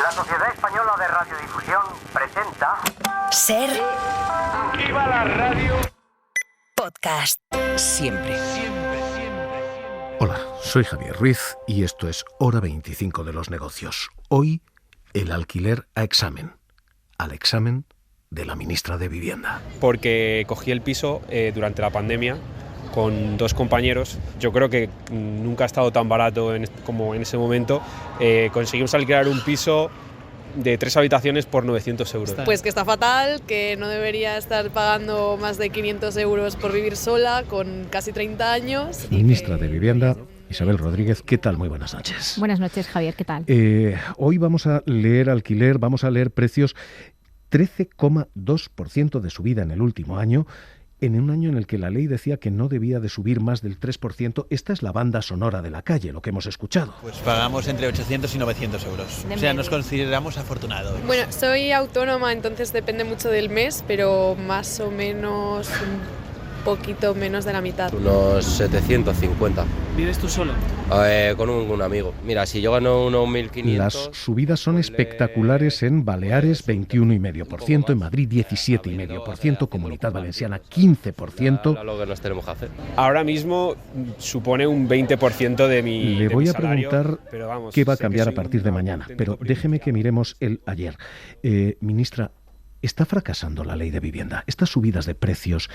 La Sociedad Española de Radiodifusión presenta... Ser... ¡Viva la radio! Podcast. Siempre. Hola, soy Javier Ruiz y esto es Hora 25 de los negocios. Hoy, el alquiler a examen. Al examen de la ministra de Vivienda. Porque cogí el piso durante la pandemia con dos compañeros. Yo creo que nunca ha estado tan barato como en ese momento. Conseguimos alquilar un piso de 3 habitaciones por 900 euros. Pues que está fatal, que no debería estar pagando más de 500 euros por vivir sola con casi 30 años. Ministra de Vivienda, Isabel Rodríguez, ¿qué tal? Muy buenas noches. Buenas noches, Javier, ¿qué tal? Hoy vamos a leer alquiler, vamos a leer precios. 13,2% de subida en el último año, en un año en el que la ley decía que no debía de subir más del 3%. Esta es la banda sonora de la calle, lo que hemos escuchado. Pues pagamos entre 800 y 900 euros. O sea, nos consideramos afortunados. Bueno, soy autónoma, entonces depende mucho del mes, pero más o menos un poquito menos de la mitad. Unos 750. ¿Vives tú solo? Con un amigo. Mira, si yo gano unos 1.500... Las subidas son espectaculares en Baleares, 21,5%, en Madrid 17,5%, Comunidad Valenciana 15%. Lo que nos tenemos que hacer. Ahora mismo supone un 20% de mi Le voy a salario, preguntar pero vamos, qué va a sé cambiar que a partir de soy un mañana, auténtico pero déjeme que miremos el ayer. Ministra, ¿está fracasando la ley de vivienda? Estas subidas de precios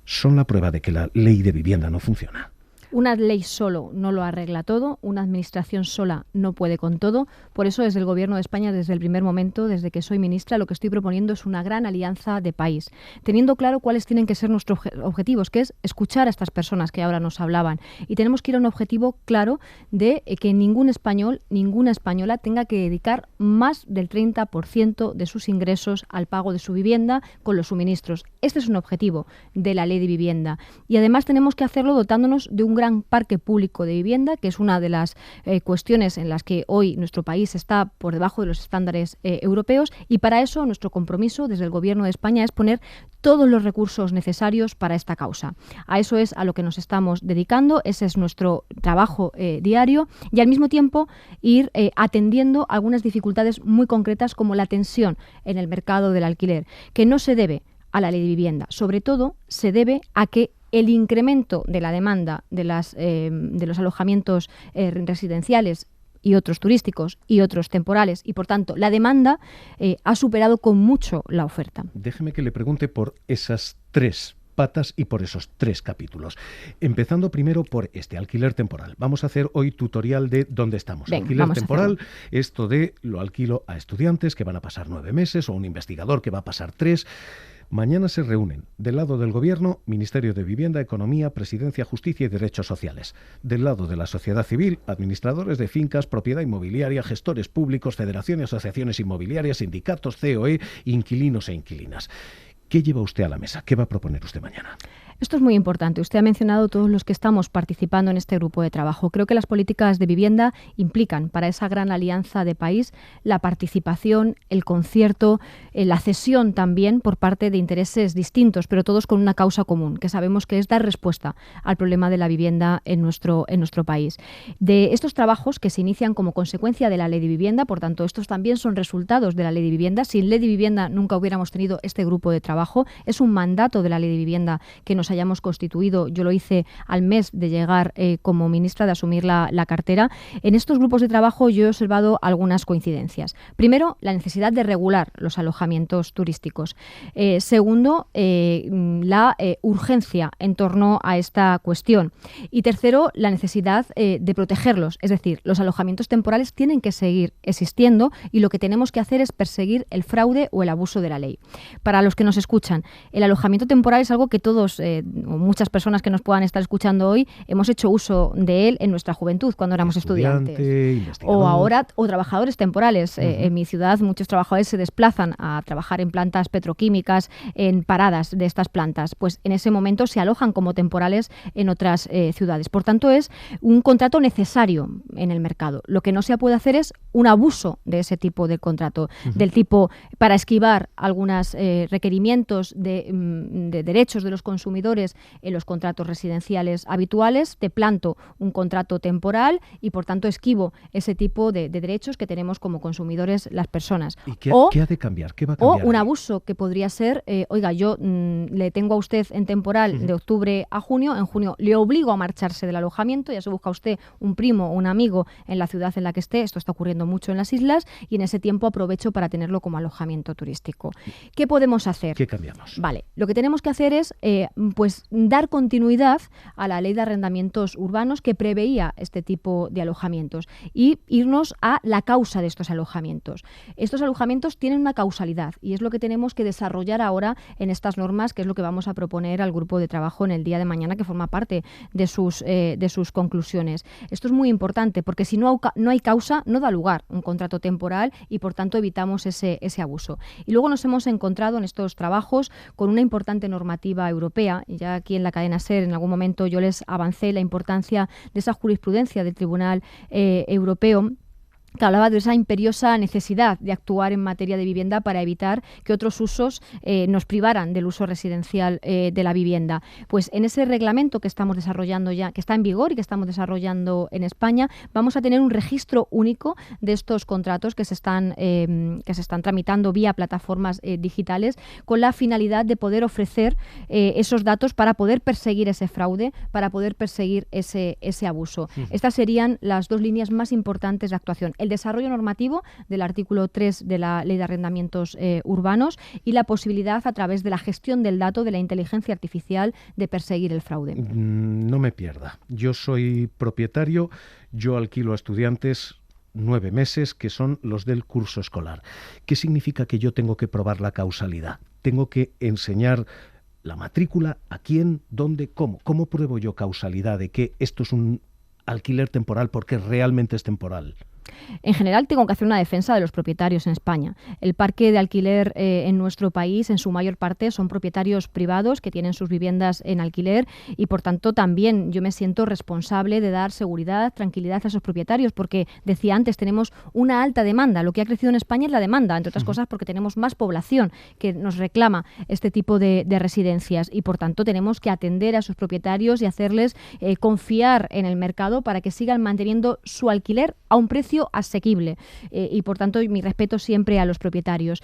son la prueba de que la ley de vivienda no funciona. Una ley solo no lo arregla todo, una administración sola no puede con todo. Por eso desde el Gobierno de España, desde el primer momento, desde que soy ministra, lo que estoy proponiendo es una gran alianza de país, teniendo claro cuáles tienen que ser nuestros objetivos, que es escuchar a estas personas que ahora nos hablaban. Y tenemos que ir a un objetivo claro de que ningún español, ninguna española tenga que dedicar más del 30% de sus ingresos al pago de su vivienda con los suministros. Este es un objetivo de la ley de vivienda. Y además tenemos que hacerlo dotándonos de un gran parque público de vivienda, que es una de las cuestiones en las que hoy nuestro país está por debajo de los estándares europeos, y para eso nuestro compromiso desde el Gobierno de España es poner todos los recursos necesarios para esta causa. A eso es a lo que nos estamos dedicando, ese es nuestro trabajo diario, y al mismo tiempo ir atendiendo algunas dificultades muy concretas como la tensión en el mercado del alquiler, que no se debe a la ley de vivienda, sobre todo se debe a que el incremento de la demanda de los alojamientos residenciales y otros turísticos y otros temporales, y por tanto la demanda ha superado con mucho la oferta. Déjeme que le pregunte por esas 3 patas y por esos 3 capítulos. Empezando primero por este alquiler temporal. Vamos a hacer hoy tutorial de dónde estamos. Venga, alquiler temporal, esto de lo alquilo a estudiantes que van a pasar 9 meses o un investigador que va a pasar 3. Mañana se reúnen, del lado del Gobierno, Ministerio de Vivienda, Economía, Presidencia, Justicia y Derechos Sociales. Del lado de la sociedad civil, administradores de fincas, propiedad inmobiliaria, gestores públicos, federaciones, asociaciones inmobiliarias, sindicatos, COE, inquilinos e inquilinas. ¿Qué lleva usted a la mesa? ¿Qué va a proponer usted mañana? Esto es muy importante. Usted ha mencionado todos los que estamos participando en este grupo de trabajo. Creo que las políticas de vivienda implican para esa gran alianza de país la participación, el concierto, la cesión también por parte de intereses distintos, pero todos con una causa común, que sabemos que es dar respuesta al problema de la vivienda en nuestro país. De estos trabajos que se inician como consecuencia de la Ley de Vivienda, por tanto, estos también son resultados de la Ley de Vivienda. Sin Ley de Vivienda nunca hubiéramos tenido este grupo de trabajo. Es un mandato de la Ley de Vivienda que nos hayamos constituido. Yo lo hice al mes de llegar como ministra, de asumir la cartera. En estos grupos de trabajo yo he observado algunas coincidencias. Primero, la necesidad de regular los alojamientos turísticos. Segundo, la urgencia en torno a esta cuestión. Y tercero, la necesidad de protegerlos. Es decir, los alojamientos temporales tienen que seguir existiendo y lo que tenemos que hacer es perseguir el fraude o el abuso de la ley. Para los que nos escuchan, el alojamiento temporal es algo que todos o muchas personas que nos puedan estar escuchando hoy hemos hecho uso de él en nuestra juventud cuando éramos estudiantes. O ahora, o trabajadores temporales. En mi ciudad muchos trabajadores se desplazan a trabajar en plantas petroquímicas, en paradas de estas plantas. Pues en ese momento se alojan como temporales en otras ciudades. Por tanto, es un contrato necesario en el mercado. Lo que no se puede hacer es un abuso de ese tipo de contrato, del tipo para esquivar algunos requerimientos de derechos de los consumidores consumidores en los contratos residenciales habituales, te planto un contrato temporal y por tanto esquivo ese tipo de derechos que tenemos como consumidores las personas. ¿Y qué ha de cambiar? ¿Qué va a cambiar? O un abuso que podría ser, oiga, yo le tengo a usted en temporal de octubre a junio, en junio le obligo a marcharse del alojamiento, ya se busca usted un primo o un amigo en la ciudad en la que esté, esto está ocurriendo mucho en las islas, y en ese tiempo aprovecho para tenerlo como alojamiento turístico. ¿Qué podemos hacer? ¿Qué cambiamos? Vale, lo que tenemos que hacer es pues dar continuidad a la ley de arrendamientos urbanos que preveía este tipo de alojamientos y irnos a la causa de estos alojamientos. Estos alojamientos tienen una causalidad y es lo que tenemos que desarrollar ahora en estas normas, que es lo que vamos a proponer al grupo de trabajo en el día de mañana, que forma parte de sus conclusiones. Esto es muy importante porque si no hay causa, no da lugar un contrato temporal y por tanto evitamos ese abuso. Y luego nos hemos encontrado en estos trabajos con una importante normativa europea, y ya aquí en la cadena SER en algún momento yo les avancé la importancia de esa jurisprudencia del Tribunal Europeo, que hablaba de esa imperiosa necesidad de actuar en materia de vivienda para evitar que otros usos nos privaran del uso residencial de la vivienda. Pues en ese reglamento que estamos desarrollando ya, que está en vigor y que estamos desarrollando en España, vamos a tener un registro único de estos contratos que se están tramitando vía plataformas digitales, con la finalidad de poder ofrecer esos datos para poder perseguir ese fraude, para poder perseguir ese abuso. Estas serían las dos líneas más importantes de actuación: el desarrollo normativo del artículo 3 de la Ley de Arrendamientos Urbanos y la posibilidad, a través de la gestión del dato, de la inteligencia artificial, de perseguir el fraude. No me pierda. Yo soy propietario, yo alquilo a estudiantes 9 meses, que son los del curso escolar. ¿Qué significa que yo tengo que probar la causalidad? Tengo que enseñar la matrícula, a quién, dónde, cómo. ¿Cómo pruebo yo causalidad de que esto es un alquiler temporal porque realmente es temporal? En general, tengo que hacer una defensa de los propietarios en España. El parque de alquiler en nuestro país, en su mayor parte, son propietarios privados que tienen sus viviendas en alquiler y, por tanto, también yo me siento responsable de dar seguridad, tranquilidad a esos propietarios, porque, decía antes, tenemos una alta demanda. Lo que ha crecido en España es la demanda, entre otras cosas porque tenemos más población que nos reclama este tipo de residencias y, por tanto, tenemos que atender a sus propietarios y hacerles confiar en el mercado para que sigan manteniendo su alquiler a un precio asequible y, por tanto, mi respeto siempre a los propietarios.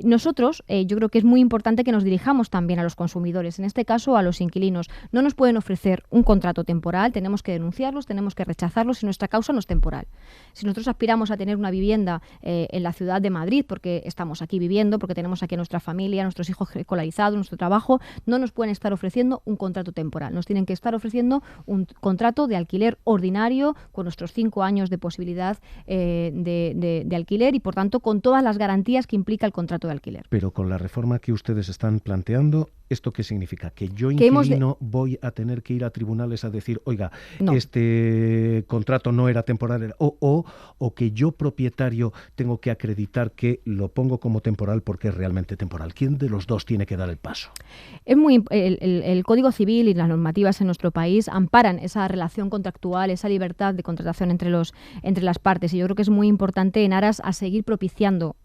Nosotros, yo creo que es muy importante que nos dirijamos también a los consumidores, en este caso a los inquilinos. No nos pueden ofrecer un contrato temporal, tenemos que denunciarlos, tenemos que rechazarlos si nuestra causa no es temporal. Si nosotros aspiramos a tener una vivienda en la ciudad de Madrid, porque estamos aquí viviendo, porque tenemos aquí a nuestra familia, a nuestros hijos escolarizados, nuestro trabajo, no nos pueden estar ofreciendo un contrato temporal. Nos tienen que estar ofreciendo un contrato de alquiler ordinario con nuestros 5 años de posibilidad de alquiler y, por tanto, con todas las garantías que implica el contrato de alquiler. Pero con la reforma que ustedes están planteando, ¿esto qué significa? ¿Que yo, inquilino, voy a tener que ir a tribunales a decir, oiga, no, este contrato no era temporal, o que yo, propietario, tengo que acreditar que lo pongo como temporal porque es realmente temporal? ¿Quién de los dos tiene que dar el paso? El Código Civil y las normativas en nuestro país amparan esa relación contractual, esa libertad de contratación entre las partes, y yo creo que es muy importante, en aras a seguir propiciando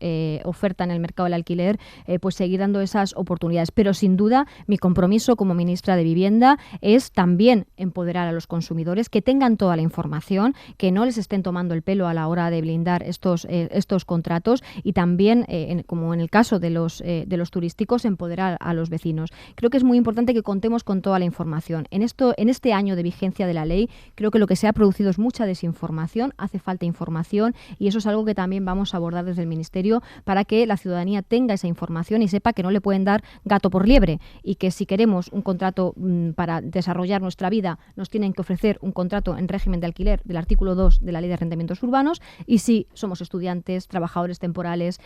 oferta en el mercado del alquiler, pues seguir dando esas oportunidades. Pero sin duda mi compromiso como ministra de Vivienda es también empoderar a los consumidores, que tengan toda la información, que no les estén tomando el pelo a la hora de blindar estos contratos, y también, como en el caso de los turísticos, empoderar a los vecinos. Creo que es muy importante que contemos con toda la información. En este año de vigencia de la ley, creo que lo que se ha producido es mucha desinformación, hace falta información, y eso es algo que también vamos a abordar desde el Ministerio para que la ciudadanía tenga esa información y sepa que no le pueden dar gato por liebre, y que si queremos un contrato para desarrollar nuestra vida, nos tienen que ofrecer un contrato en régimen de alquiler del artículo 2 de la Ley de Arrendamientos Urbanos, y si somos estudiantes, trabajadores temporales,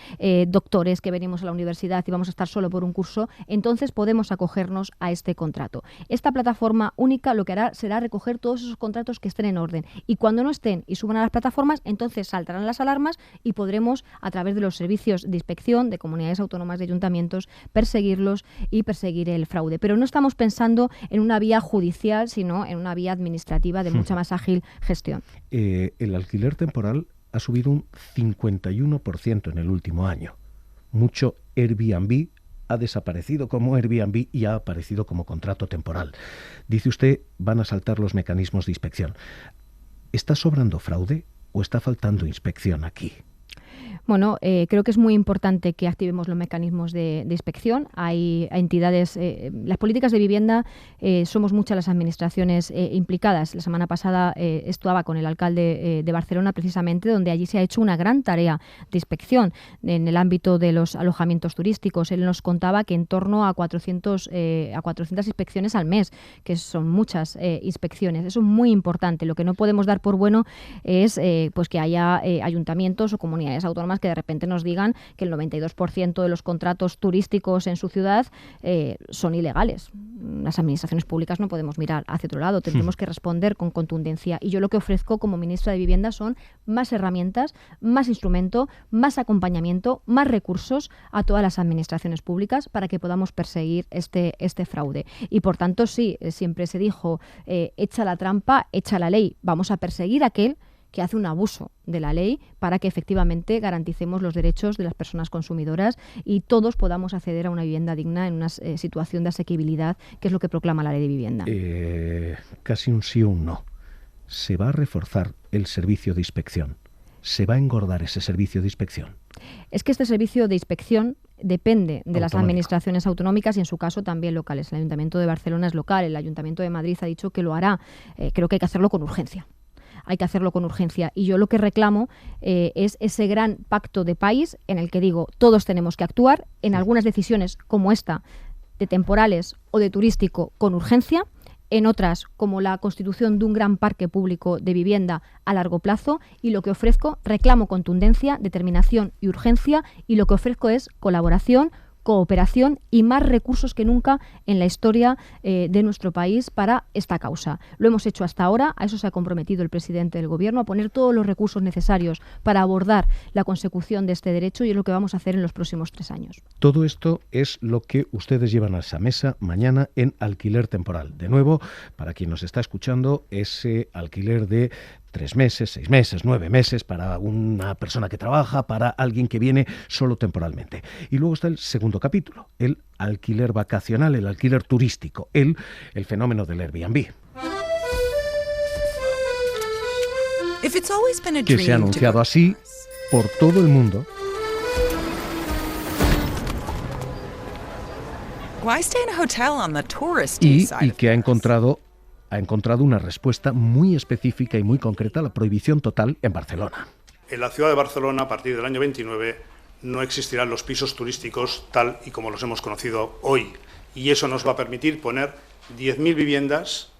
doctores que venimos a la universidad y vamos a estar solo por un curso, entonces podemos acogernos a este contrato. Esta plataforma única lo que hará será recoger todos esos contratos que estén en orden, y cuando no estén y suban a las plataformas, entonces saltarán las alarmas y podremos, a través de los servicios de inspección de comunidades autónomas, de ayuntamientos, perseguirlos y perseguir el fraude. Pero no estamos pensando en una vía judicial, sino en una vía administrativa de mucha más ágil gestión. El alquiler temporal ha subido un 51% en el último año. Mucho Airbnb ha desaparecido como Airbnb y ha aparecido como contrato temporal. Dice usted, van a saltar los mecanismos de inspección. ¿Está sobrando fraude o está faltando inspección aquí? Bueno, creo que es muy importante que activemos los mecanismos de inspección. Hay entidades, las políticas de vivienda, somos muchas las administraciones implicadas. La semana pasada estaba con el alcalde de Barcelona precisamente, donde allí se ha hecho una gran tarea de inspección en el ámbito de los alojamientos turísticos. Él nos contaba que en torno a 400 inspecciones al mes, que son muchas inspecciones. Eso es muy importante. Lo que no podemos dar por bueno es pues que haya ayuntamientos o comunidades autónomas que de repente nos digan que el 92% de los contratos turísticos en su ciudad son ilegales. Las administraciones públicas no podemos mirar hacia otro lado, tendremos que responder con contundencia. Y yo lo que ofrezco como ministra de Vivienda son más herramientas, más instrumento, más acompañamiento, más recursos a todas las administraciones públicas para que podamos perseguir este fraude. Y por tanto, sí, siempre se dijo, echa la trampa, echa la ley. Vamos a perseguir a aquel que hace un abuso de la ley para que efectivamente garanticemos los derechos de las personas consumidoras y todos podamos acceder a una vivienda digna en una situación de asequibilidad, que es lo que proclama la Ley de Vivienda. Casi un sí o un no. ¿Se va a reforzar el servicio de inspección? ¿Se va a engordar ese servicio de inspección? Es que este servicio de inspección depende de las administraciones autonómicas y en su caso también locales. El Ayuntamiento de Barcelona es local, el Ayuntamiento de Madrid ha dicho que lo hará. Creo que hay que hacerlo con urgencia. Hay que hacerlo con urgencia. Y yo lo que reclamo es ese gran pacto de país en el que digo, todos tenemos que actuar en algunas decisiones como esta, de temporales o de turístico, con urgencia, en otras, como la constitución de un gran parque público de vivienda a largo plazo, y lo que ofrezco, reclamo contundencia, determinación y urgencia, y lo que ofrezco es colaboración, cooperación y más recursos que nunca en la historia de nuestro país para esta causa. Lo hemos hecho hasta ahora, a eso se ha comprometido el presidente del Gobierno, a poner todos los recursos necesarios para abordar la consecución de este derecho y es lo que vamos a hacer en los próximos 3 años. Todo esto es lo que ustedes llevan a esa mesa mañana en alquiler temporal. De nuevo, para quien nos está escuchando, ese alquiler de 3 meses, 6 meses, 9 meses para una persona que trabaja, para alguien que viene solo temporalmente. Y luego está el segundo capítulo, el alquiler vacacional, el alquiler turístico, el fenómeno del Airbnb. Que se ha anunciado así por todo el mundo. Y que ha encontrado una respuesta muy específica y muy concreta a la prohibición total en Barcelona. En la ciudad de Barcelona, a partir del año 29, no existirán los pisos turísticos tal y como los hemos conocido hoy. Y eso nos va a permitir poner 10.000 viviendas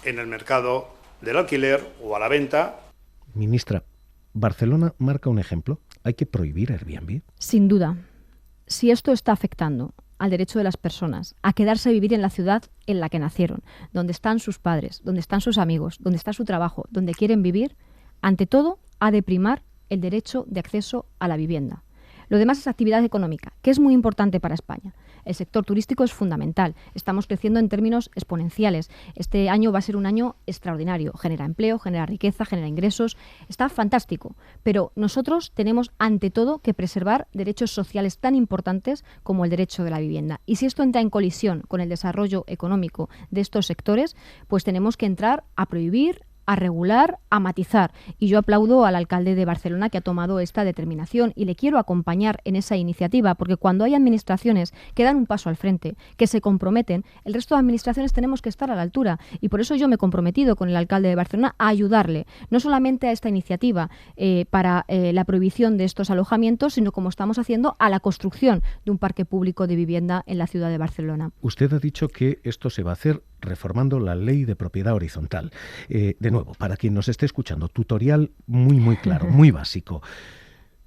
en el mercado del alquiler o a la venta. Ministra, ¿Barcelona marca un ejemplo? ¿Hay que prohibir Airbnb? Sin duda. Si esto está afectando al derecho de las personas a quedarse a vivir en la ciudad en la que nacieron, donde están sus padres, donde están sus amigos, donde está su trabajo, donde quieren vivir, ante todo ha de primar el derecho de acceso a la vivienda. Lo demás es actividad económica, que es muy importante para España. El sector turístico es fundamental. Estamos creciendo en términos exponenciales. Este año va a ser un año extraordinario. Genera empleo, genera riqueza, genera ingresos. Está fantástico. Pero nosotros tenemos, ante todo, que preservar derechos sociales tan importantes como el derecho de la vivienda. Y si esto entra en colisión con el desarrollo económico de estos sectores, pues tenemos que entrar a prohibir, a regular, a matizar. Y yo aplaudo al alcalde de Barcelona que ha tomado esta determinación y le quiero acompañar en esa iniciativa, porque cuando hay administraciones que dan un paso al frente, que se comprometen, el resto de administraciones tenemos que estar a la altura. Y por eso yo me he comprometido con el alcalde de Barcelona a ayudarle, no solamente a esta iniciativa para la prohibición de estos alojamientos, sino como estamos haciendo a la construcción de un parque público de vivienda en la ciudad de Barcelona. Usted ha dicho que esto se va a hacer reformando la ley de propiedad horizontal. De nuevo, para quien nos esté escuchando, tutorial muy claro, muy básico.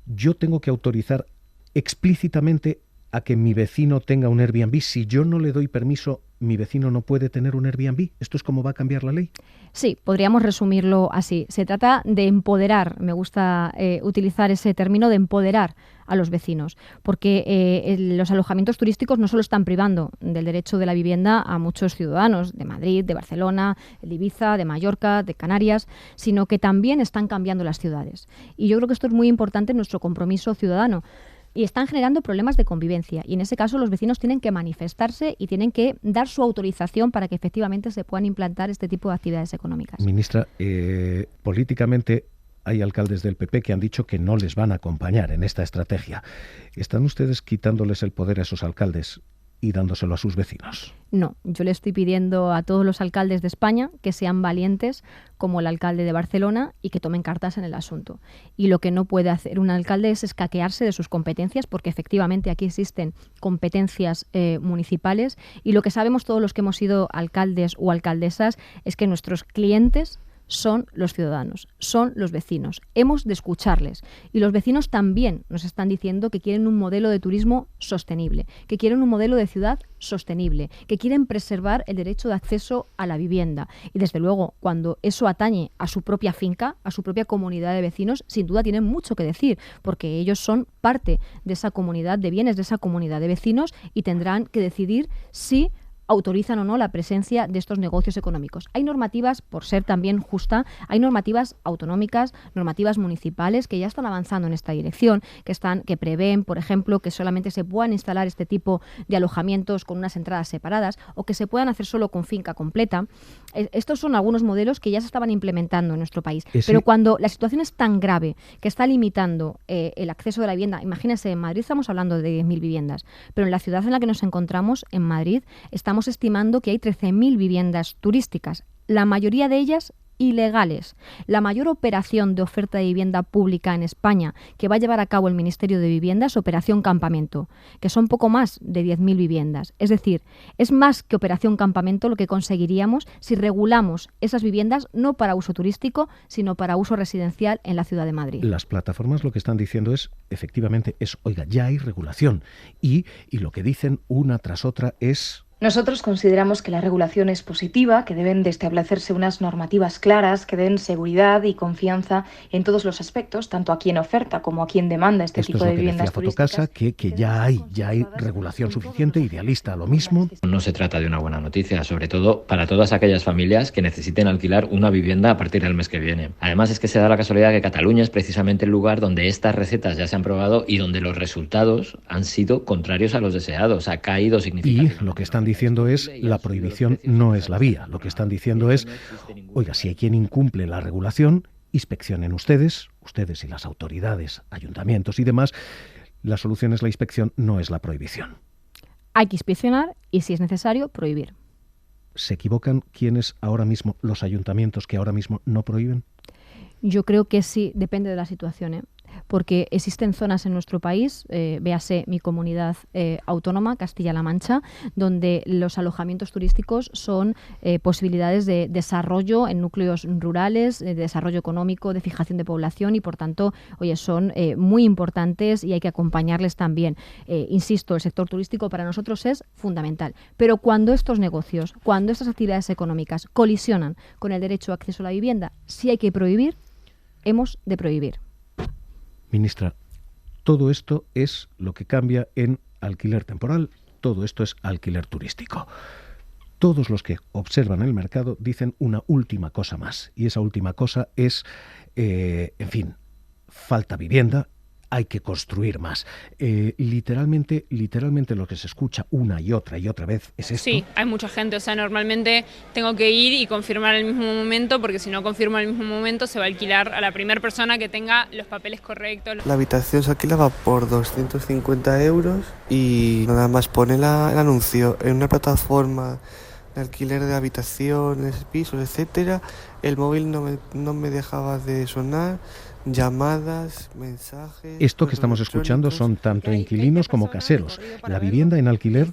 Yo tengo que autorizar explícitamente a que mi vecino tenga un Airbnb. Si yo no le doy permiso, ¿mi vecino no puede tener un Airbnb? ¿Esto es cómo va a cambiar la ley? Sí, podríamos resumirlo así. Se trata de empoderar, me gusta utilizar ese término, de empoderar a los vecinos, porque los alojamientos turísticos no solo están privando del derecho de la vivienda a muchos ciudadanos de Madrid, de Barcelona, de Ibiza, de Mallorca, de Canarias, sino que también están cambiando las ciudades. Y yo creo que esto es muy importante en nuestro compromiso ciudadano. y están generando problemas de convivencia. Y en ese caso los vecinos tienen que manifestarse y tienen que dar su autorización para que efectivamente se puedan implantar este tipo de actividades económicas. Ministra, políticamente hay alcaldes del PP que han dicho que no les van a acompañar en esta estrategia. ¿Están ustedes quitándoles el poder a esos alcaldes y dándoselo a sus vecinos? No, yo le estoy pidiendo a todos los alcaldes de España que sean valientes como el alcalde de Barcelona y que tomen cartas en el asunto. Y lo que no puede hacer un alcalde es escaquearse de sus competencias, porque efectivamente aquí existen competencias municipales, y lo que sabemos todos los que hemos sido alcaldes o alcaldesas es que nuestros clientes son los ciudadanos, son los vecinos. Hemos de escucharles. Y los vecinos también nos están diciendo que quieren un modelo de turismo sostenible, que quieren un modelo de ciudad sostenible, que quieren preservar el derecho de acceso a la vivienda. Y desde luego, cuando eso atañe a su propia finca, a su propia comunidad de vecinos, sin duda tienen mucho que decir, porque ellos son parte de esa comunidad de bienes, de esa comunidad de vecinos, y tendrán que decidir si autorizan o no la presencia de estos negocios económicos. Hay normativas, por ser también justa, hay normativas autonómicas, normativas municipales que ya están avanzando en esta dirección, que prevén, por ejemplo, que solamente se puedan instalar este tipo de alojamientos con unas entradas separadas o que se puedan hacer solo con finca completa. Estos son algunos modelos que ya se estaban implementando en nuestro país. Pero cuando la situación es tan grave que está limitando el acceso de la vivienda, imagínense, en Madrid estamos hablando de 10.000 viviendas, pero en la ciudad en la que nos encontramos, en Madrid, estamos estimando que hay 13.000 viviendas turísticas, la mayoría de ellas ilegales. La mayor operación de oferta de vivienda pública en España que va a llevar a cabo el Ministerio de Vivienda es Operación Campamento, que son poco más de 10.000 viviendas. Es decir, es más que Operación Campamento lo que conseguiríamos si regulamos esas viviendas no para uso turístico, sino para uso residencial en la ciudad de Madrid. Las plataformas lo que están diciendo es, efectivamente, oiga, ya hay regulación. Y lo que dicen una tras otra es... Nosotros consideramos que la regulación es positiva, que deben de establecerse unas normativas claras que den seguridad y confianza en todos los aspectos, tanto a quien oferta como a quien demanda este tipo de viviendas turísticas. Fotocasa, que ya hay regulación suficiente, Idealista lo mismo. No se trata de una buena noticia, sobre todo para todas aquellas familias que necesiten alquilar una vivienda a partir del mes que viene. Además es que se da la casualidad que Cataluña es precisamente el lugar donde estas recetas ya se han probado y donde los resultados han sido contrarios a los deseados, ha caído significativamente. Y lo que están diciendo es, la prohibición no es la vía. Lo que están diciendo es, oiga, si hay quien incumple la regulación, inspeccionen ustedes y las autoridades, ayuntamientos y demás. La solución es la inspección, no es la prohibición. Hay que inspeccionar y, si es necesario, prohibir. ¿Se equivocan quienes ahora mismo, los ayuntamientos que ahora mismo no prohíben? Yo creo que sí, depende de la situación, porque existen zonas en nuestro país, véase mi comunidad autónoma, Castilla-La Mancha, donde los alojamientos turísticos son posibilidades de desarrollo en núcleos rurales, de desarrollo económico, de fijación de población y, por tanto, son muy importantes y hay que acompañarles también. Insisto, el sector turístico para nosotros es fundamental. Pero cuando estos negocios, cuando estas actividades económicas colisionan con el derecho a acceso a la vivienda, sí hay que prohibir, hemos de prohibir. Ministra, todo esto es lo que cambia en alquiler temporal, todo esto es alquiler turístico. Todos los que observan el mercado dicen una última cosa más, y esa última cosa es, falta vivienda, hay que construir más. Literalmente lo que se escucha una y otra vez es esto. Sí, hay mucha gente, normalmente tengo que ir y confirmar al mismo momento, porque si no confirmo al mismo momento se va a alquilar a la primera persona que tenga los papeles correctos. La habitación se alquilaba por 250 euros y nada más pone el anuncio en una plataforma de alquiler de habitaciones, pisos, etcétera. El móvil no me dejaba de sonar. Llamadas, mensajes... Esto que estamos escuchando son tanto inquilinos como caseros. La vivienda en alquiler,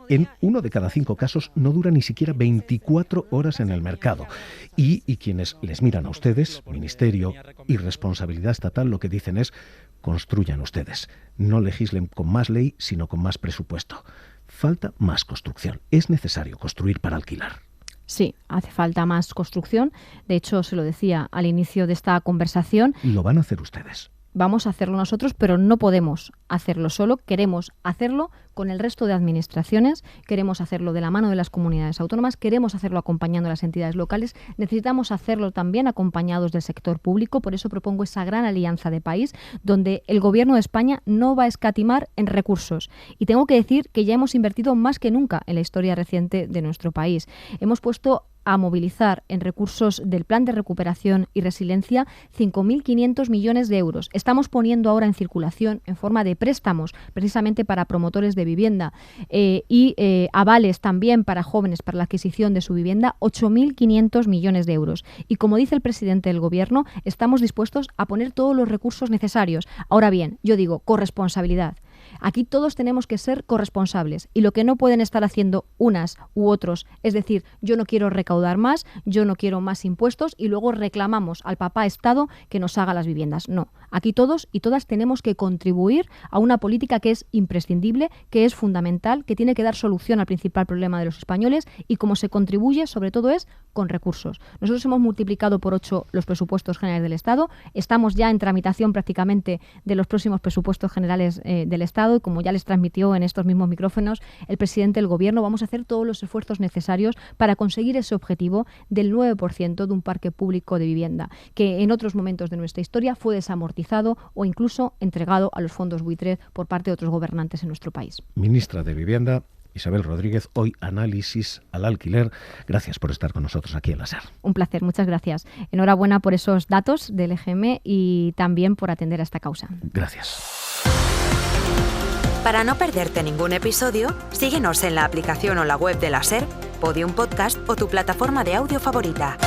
en 1 de cada 5 casos, no dura ni siquiera 24 horas en el mercado. Y quienes les miran a ustedes, Ministerio y responsabilidad estatal, lo que dicen es, construyan ustedes. No legislen con más ley, sino con más presupuesto. Falta más construcción. Es necesario construir para alquilar. Sí, hace falta más construcción. De hecho, se lo decía al inicio de esta conversación. Lo van a hacer ustedes. vamos a hacerlo nosotros, pero no podemos hacerlo solo. Queremos hacerlo con el resto de administraciones, queremos hacerlo de la mano de las comunidades autónomas, queremos hacerlo acompañando a las entidades locales, necesitamos hacerlo también acompañados del sector público. Por eso propongo esa gran alianza de país donde el Gobierno de España no va a escatimar en recursos. Y tengo que decir que ya hemos invertido más que nunca en la historia reciente de nuestro país. Hemos puesto a movilizar en recursos del Plan de Recuperación y Resiliencia 5.500 millones de euros. Estamos poniendo ahora en circulación en forma de préstamos, precisamente para promotores de vivienda y avales también para jóvenes para la adquisición de su vivienda, 8.500 millones de euros. Y como dice el presidente del Gobierno, estamos dispuestos a poner todos los recursos necesarios. Ahora bien, yo digo, corresponsabilidad. Aquí todos tenemos que ser corresponsables y lo que no pueden estar haciendo unas u otros, es decir, yo no quiero recaudar más, yo no quiero más impuestos y luego reclamamos al papá Estado que nos haga las viviendas. No, aquí todos y todas tenemos que contribuir a una política que es imprescindible, que es fundamental, que tiene que dar solución al principal problema de los españoles y cómo se contribuye sobre todo es con recursos. Nosotros hemos multiplicado por 8 los presupuestos generales del Estado, estamos ya en tramitación prácticamente de los próximos presupuestos generales del Estado y como ya les transmitió en estos mismos micrófonos el presidente del Gobierno, vamos a hacer todos los esfuerzos necesarios para conseguir ese objetivo del 9% de un parque público de vivienda, que en otros momentos de nuestra historia fue desamortizado o incluso entregado a los fondos buitre por parte de otros gobernantes en nuestro país. Ministra de Vivienda, Isabel Rodríguez, hoy análisis al alquiler. Gracias por estar con nosotros aquí en la SER. Un placer, muchas gracias. Enhorabuena por esos datos del EGM y también por atender a esta causa. Gracias. Para no perderte ningún episodio, síguenos en la aplicación o la web de la SER, Podium Podcast o tu plataforma de audio favorita.